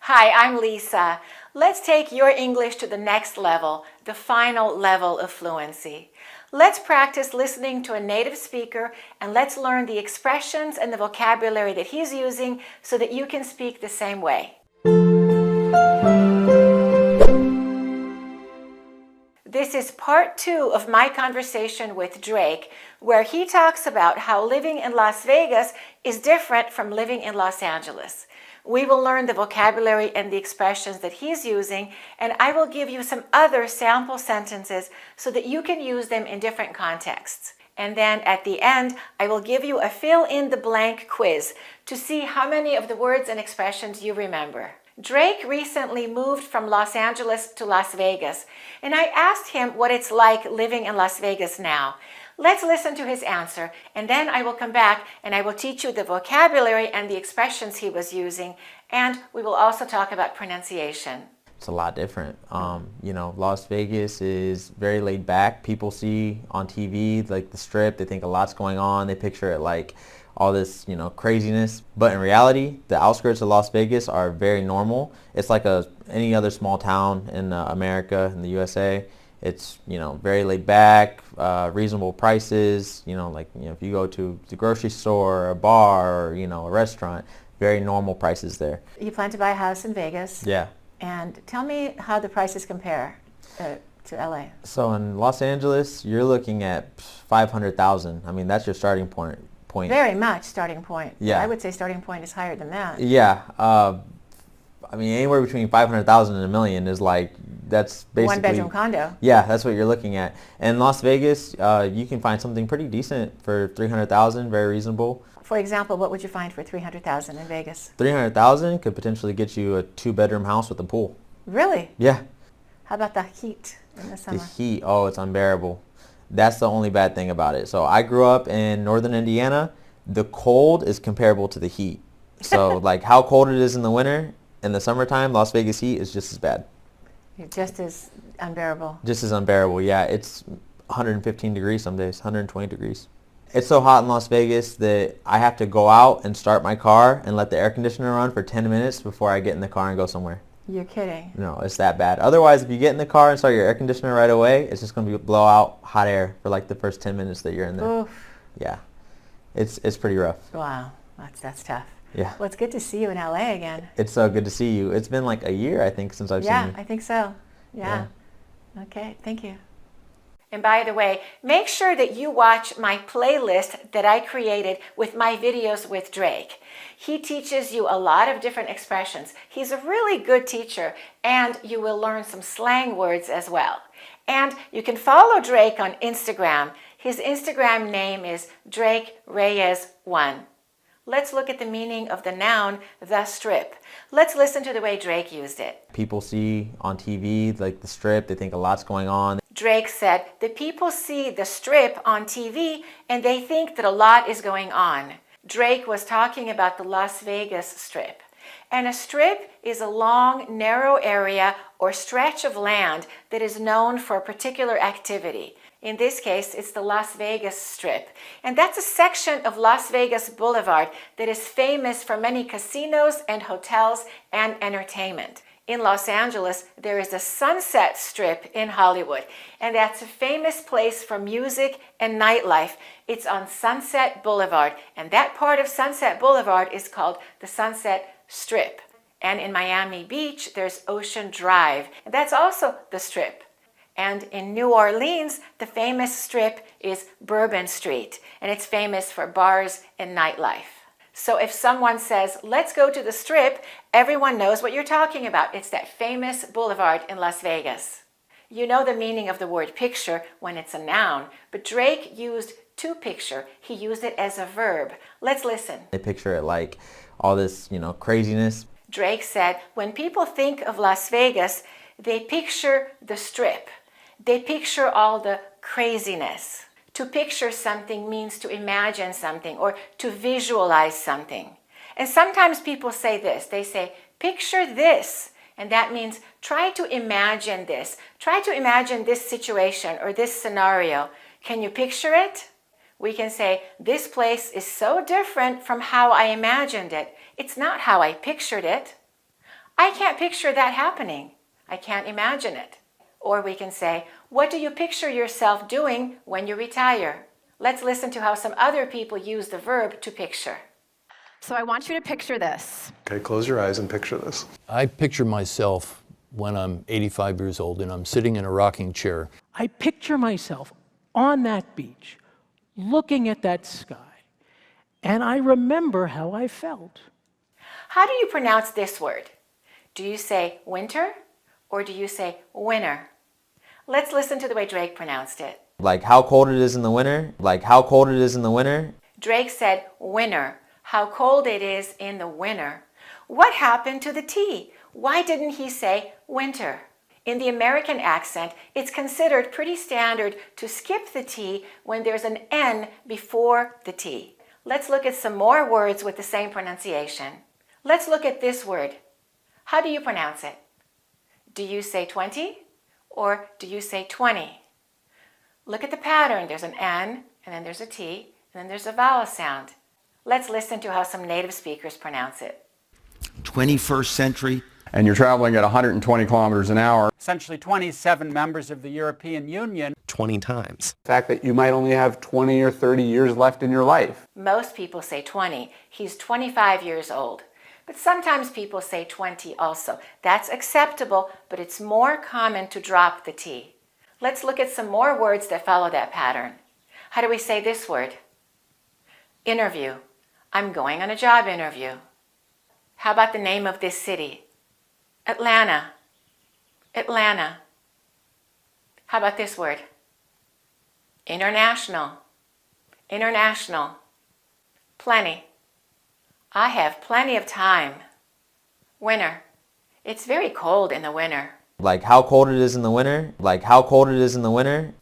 Hi, I'm Lisa. Let's take your English to the next level, the final level of fluency. Let's practice listening to a native speaker and let's learn the expressions and the vocabulary that he's using so that you can speak the same way. This is part 2 of my conversation with Drake, where he talks about how living in Las Vegas is different from living in Los Angeles. We will learn the vocabulary and the expressions that he's using, and I will give you some other sample sentences so that you can use them in different contexts. And then at the end, I will give you a fill-in-the-blank quiz to see how many of the words and expressions you remember. Drake recently moved from Los Angeles to Las Vegas, and I asked him what it's like living in Las Vegas now. Let's listen to his answer, and then I will come back and I will teach you the vocabulary and the expressions he was using, and we will also talk about pronunciation. It's a lot different. Las Vegas is very laid back. People see on TV, like the Strip, they think a lot's going on. They picture it like all this, craziness. But in reality, the outskirts of Las Vegas are very normal. It's like any other small town in America, in the USA. It's, very laid back, reasonable prices, if you go to the grocery store, a bar, or, a restaurant, very normal prices there. You plan to buy a house in Vegas? Yeah. And tell me how the prices compare to LA. So in Los Angeles, you're looking at $500,000. I mean, that's your starting point. Very much starting point. Yeah. I would say starting point is higher than that. Yeah. Anywhere between 500,000 and $1 million is that's basically one-bedroom condo. Yeah, that's what you're looking at. In Las Vegas, you can find something pretty decent for $300,000, very reasonable. For example, what would you find for $300,000 in Vegas? $300,000 could potentially get you a 2-bedroom house with a pool. Really? Yeah. How about the heat in the summer? The heat, it's unbearable. That's the only bad thing about it. So I grew up in northern Indiana. The cold is comparable to the heat. So how cold it is in the winter, in the summertime, Las Vegas heat is just as bad. Just as unbearable. Just as unbearable, yeah. It's 115 degrees some days, 120 degrees. It's so hot in Las Vegas that I have to go out and start my car and let the air conditioner run for 10 minutes before I get in the car and go somewhere. You're kidding. No, it's that bad. Otherwise, if you get in the car and start your air conditioner right away, it's just going to blow out hot air for the first 10 minutes that you're in there. Oof. Yeah. It's pretty rough. Wow. That's tough. Yeah. Well, it's good to see you in LA again. It's so good to see you. It's been a year, I think, since I've seen you. Yeah, I think so. Yeah. Okay, thank you. And by the way, make sure that you watch my playlist that I created with my videos with Drake. He teaches you a lot of different expressions. He's a really good teacher, and you will learn some slang words as well. And you can follow Drake on Instagram. His Instagram name is Drake Reyes 1. Let's look at the meaning of the noun, the Strip. Let's listen to the way Drake used it. People see on TV, the Strip, they think a lot's going on. Drake said that people see the Strip on TV and they think that a lot is going on. Drake was talking about the Las Vegas Strip. And a strip is a long, narrow area or stretch of land that is known for a particular activity. In this case, it's the Las Vegas Strip. And that's a section of Las Vegas Boulevard that is famous for many casinos and hotels and entertainment. In Los Angeles, there is a Sunset Strip in Hollywood, and that's a famous place for music and nightlife. It's on Sunset Boulevard, and that part of Sunset Boulevard is called the Sunset Strip. And in Miami Beach, there's Ocean Drive, and that's also the Strip. And in New Orleans, the famous strip is Bourbon Street, and it's famous for bars and nightlife. So if someone says, let's go to the Strip, everyone knows what you're talking about. It's that famous boulevard in Las Vegas. You know the meaning of the word picture when it's a noun, but Drake used to picture. He used it as a verb. Let's listen. They picture it like all this, craziness. Drake said, when people think of Las Vegas, they picture the Strip. They picture all the craziness. To picture something means to imagine something or to visualize something. And sometimes people say this. They say, picture this. And that means try to imagine this. Try to imagine this situation or this scenario. Can you picture it? We can say, this place is so different from how I imagined it. It's not how I pictured it. I can't picture that happening. I can't imagine it. Or we can say, what do you picture yourself doing when you retire? Let's listen to how some other people use the verb to picture. So I want you to picture this. Okay, close your eyes and picture this. I picture myself when I'm 85 years old and I'm sitting in a rocking chair. I picture myself on that beach, looking at that sky, and I remember how I felt. How do you pronounce this word? Do you say winter or do you say winter? Let's listen to the way Drake pronounced it. Like how cold it is in the winter. Like how cold it is in the winter. Drake said winter, how cold it is in the winter. What happened to the T? Why didn't he say winter? In the American accent, it's considered pretty standard to skip the T when there's an N before the T. Let's look at some more words with the same pronunciation. Let's look at this word. How do you pronounce it? Do you say 20 or do you say 20? Look at the pattern. There's an N, and then there's a T, and then there's a vowel sound. Let's listen to how some native speakers pronounce it. 21st century. And you're traveling at 120 kilometers an hour. Essentially 27 members of the European Union. 20 times. The fact that you might only have 20 or 30 years left in your life. Most people say 20. He's 25 years old. But sometimes people say 20 also. That's acceptable, but it's more common to drop the T. Let's look at some more words that follow that pattern. How do we say this word? Interview. I'm going on a job interview. How about the name of this city? Atlanta. Atlanta. How about this word? International. International. Plenty. I have plenty of time. Winter. It's very cold in the winter. Like how cold it is in the winter. Like how cold it is in the winter.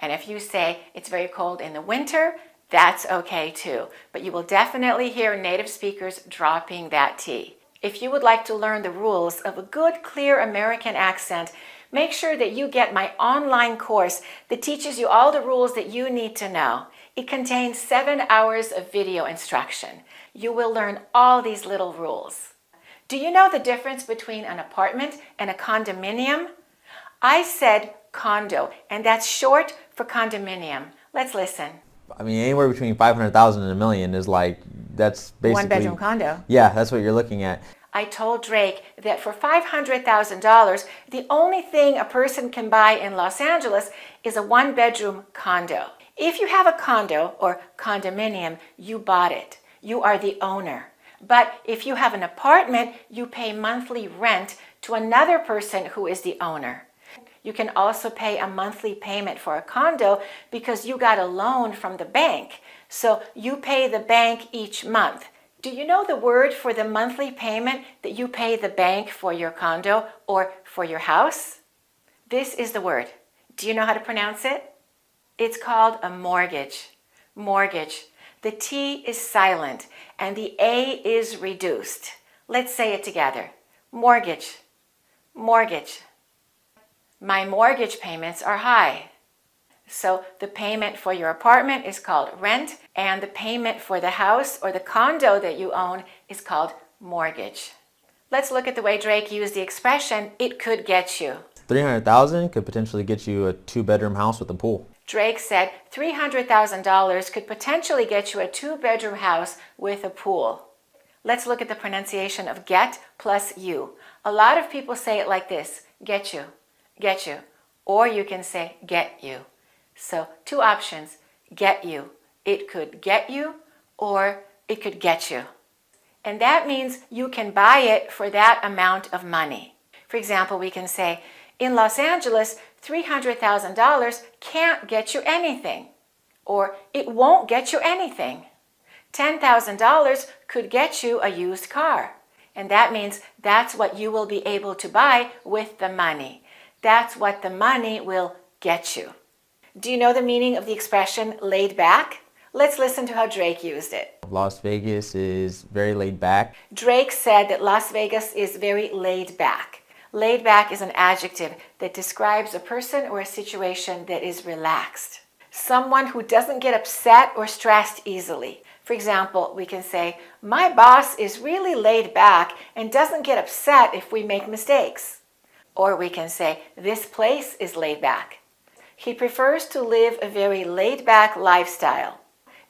And if you say it's very cold in the winter, that's okay too. But you will definitely hear native speakers dropping that T. If you would like to learn the rules of a good, clear American accent, make sure that you get my online course that teaches you all the rules that you need to know. It contains 7 hours of video instruction. You will learn all these little rules. Do you know the difference between an apartment and a condominium? I said condo, and that's short for condominium. Let's listen. I mean, anywhere between 500,000 and a million is like, that's basically... One-bedroom condo. Yeah, that's what you're looking at. I told Drake that for $500,000, the only thing a person can buy in Los Angeles is a one-bedroom condo. If you have a condo or condominium, you bought it. You are the owner. But if you have an apartment, you pay monthly rent to another person who is the owner. You can also pay a monthly payment for a condo because you got a loan from the bank. So you pay the bank each month. Do you know the word for the monthly payment that you pay the bank for your condo or for your house? This is the word. Do you know how to pronounce it? It's called a mortgage. Mortgage. The T is silent and the A is reduced. Let's say it together. Mortgage. Mortgage. My mortgage payments are high. So the payment for your apartment is called rent, and the payment for the house or the condo that you own is called mortgage. Let's look at the way Drake used the expression, it could get you. 300,000 could potentially get you a 2-bedroom house with a pool. Drake said $300,000 could potentially get you a 2-bedroom house with a pool. Let's look at the pronunciation of get plus you. A lot of people say it like this, get you. Get you, or you can say get you. So 2 options, get you. It could get you or it could get you. And that means you can buy it for that amount of money. For example, we can say, in Los Angeles, $300,000 can't get you anything, or it won't get you anything. $10,000 could get you a used car, and that means that's what you will be able to buy with the money. That's what the money will get you. Do you know the meaning of the expression laid back? Let's listen to how Drake used it. Las Vegas is very laid back. Drake said that Las Vegas is very laid back. Laid back is an adjective that describes a person or a situation that is relaxed. Someone who doesn't get upset or stressed easily. For For example, we can say, my boss is really laid back and doesn't get upset if we make mistakes. Or we can say, this place is laid back. He prefers to live a very laid back lifestyle.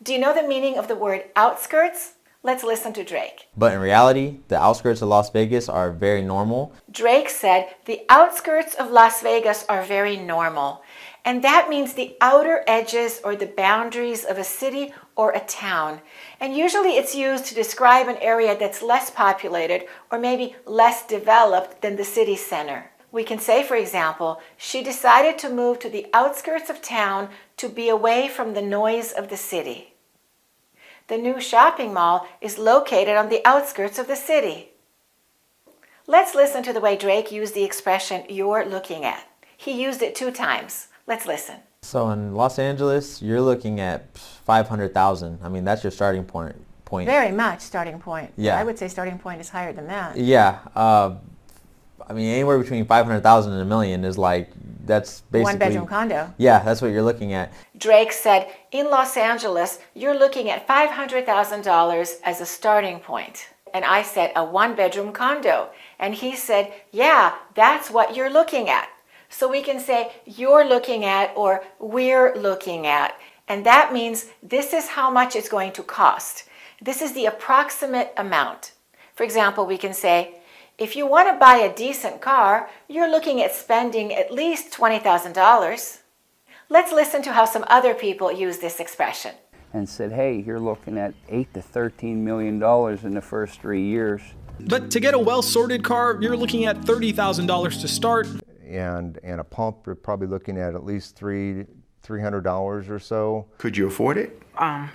Do you know the meaning of the word outskirts? Let's listen to Drake. But in reality, the outskirts of Las Vegas are very normal. Drake said, the outskirts of Las Vegas are very normal. And that means the outer edges or the boundaries of a city or a town. And usually it's used to describe an area that's less populated or maybe less developed than the city center. We can say, for example, she decided to move to the outskirts of town to be away from the noise of the city. The new shopping mall is located on the outskirts of the city. Let's listen to the way Drake used the expression, you're looking at. He used it 2 times. Let's listen. So in Los Angeles, you're looking at 500,000. I mean, that's your starting point. Very much starting point. Yeah. I would say starting point is higher than that. Yeah. I mean, anywhere between 500,000 and $1 million is like, that's basically... One-bedroom condo. Yeah, that's what you're looking at. Drake said, in Los Angeles, you're looking at $500,000 as a starting point. And I said, a one-bedroom condo. And he said, yeah, that's what you're looking at. So we can say, you're looking at or we're looking at. And that means this is how much it's going to cost. This is the approximate amount. For example, we can say, if you want to buy a decent car, you're looking at spending at least $20,000. Let's listen to how some other people use this expression. And said, hey, you're looking at $8 to $13 million in the first 3 years. But to get a well-sorted car, you're looking at $30,000 to start. And a pump, you're probably looking at least $300 or so. Could you afford it?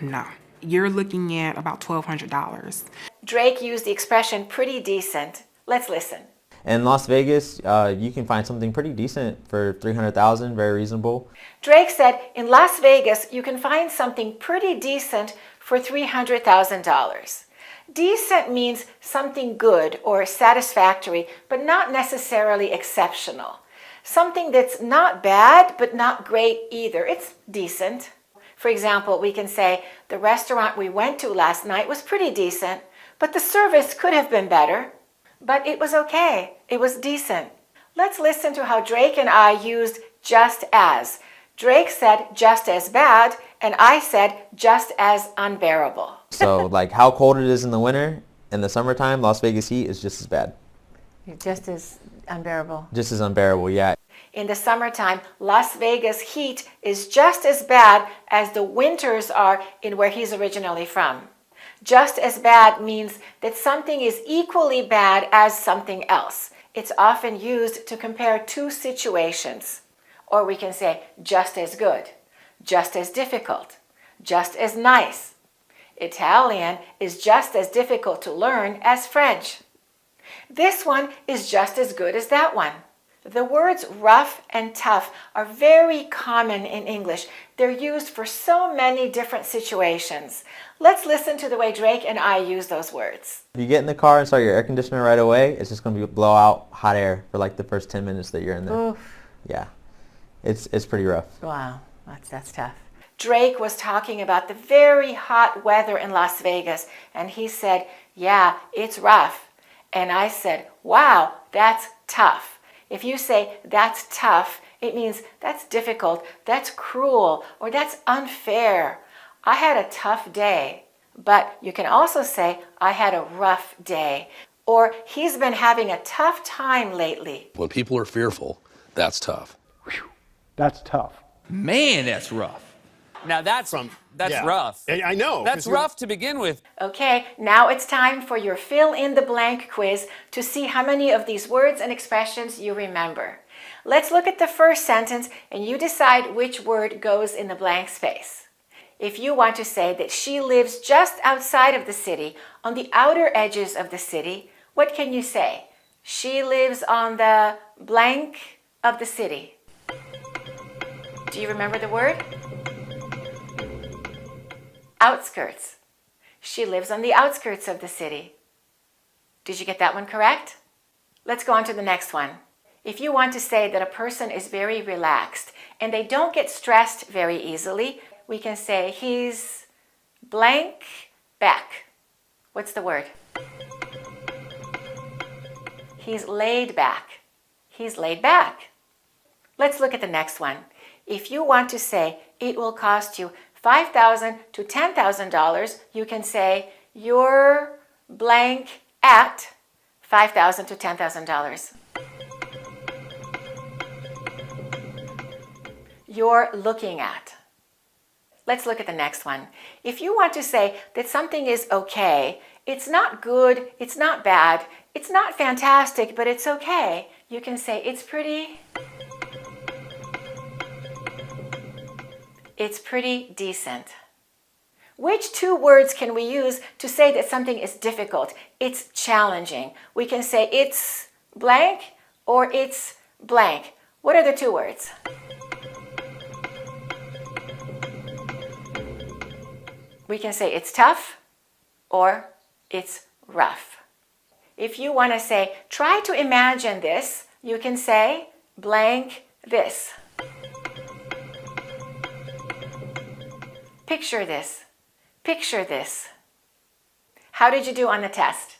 No. You're looking at about $1,200. Drake used the expression pretty decent. Let's listen. In Las Vegas, you can find something pretty decent for $300,000, very reasonable. Drake said, in Las Vegas, you can find something pretty decent for $300,000. Decent means something good or satisfactory, but not necessarily exceptional. Something that's not bad, but not great either. It's decent. For example, we can say, the restaurant we went to last night was pretty decent, but the service could have been better. But it was okay. It was decent. Let's listen to how Drake and I used just as. Drake said just as bad, and I said just as unbearable. So like how cold it is in the winter, in the summertime, Las Vegas heat is just as bad. Just as unbearable. Just as unbearable, yeah. In the summertime, Las Vegas heat is just as bad as the winters are in where he's originally from. Just as bad means that something is equally bad as something else. It's often used to compare 2 situations. Or we can say just as good, just as difficult, just as nice. Italian is just as difficult to learn as French. This one is just as good as that one. The words rough and tough are very common in English. They're used for so many different situations. Let's listen to the way Drake and I use those words. If you get in the car and start your air conditioner right away, it's just going to blow out hot air for like the first 10 minutes that you're in there. Oof. Yeah, it's pretty rough. Wow, that's tough. Drake was talking about the very hot weather in Las Vegas, and he said, yeah, it's rough. And I said, wow, that's tough. If you say that's tough, it means that's difficult, that's cruel, or that's unfair. I had a tough day. But you can also say, I had a rough day. Or he's been having a tough time lately. When people are fearful, that's tough. That's tough. Man, that's rough. Now that's rough. I know. That's rough to begin with. Okay, now it's time for your fill in the blank quiz to see how many of these words and expressions you remember. Let's look at the first sentence and you decide which word goes in the blank space. If you want to say that she lives just outside of the city, on the outer edges of the city, what can you say? She lives on the blank of the city. Do you remember the word? Outskirts. She lives on the outskirts of the city. Did you get that one correct? Let's go on to the next one. If you want to say that a person is very relaxed and they don't get stressed very easily, we can say he's blank back. What's the word? He's laid back. He's laid back. Let's look at the next one. If you want to say it will cost you $5,000 to $10,000, you can say you're blank at $5,000 to $10,000. You're looking at. Let's look at the next one. If you want to say that something is okay, it's not good, it's not bad, it's not fantastic, but it's okay, you can say it's pretty decent. Which two words can we use to say that something is difficult? It's challenging. We can say it's blank or it's blank. What are the two words? We can say it's tough or it's rough. If you want to say, try to imagine this, you can say blank this. Picture this. Picture this. How did you do on the test?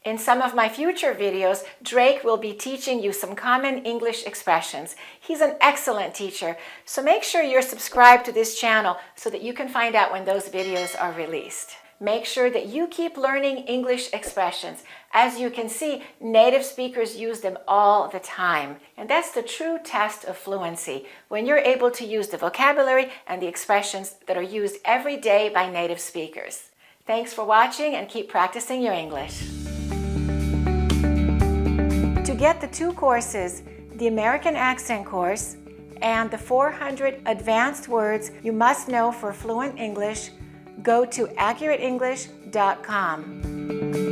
In some of my future videos, Drake will be teaching you some common English expressions. He's an excellent teacher, so make sure you're subscribed to this channel so that you can find out when those videos are released. Make sure that you keep learning English expressions. As you can see, native speakers use them all the time. And that's the true test of fluency, when you're able to use the vocabulary and the expressions that are used every day by native speakers. Thanks for watching and keep practicing your English. To get the two courses, the American Accent course and the 400 advanced words you must know for fluent English, go to accurateenglish.com.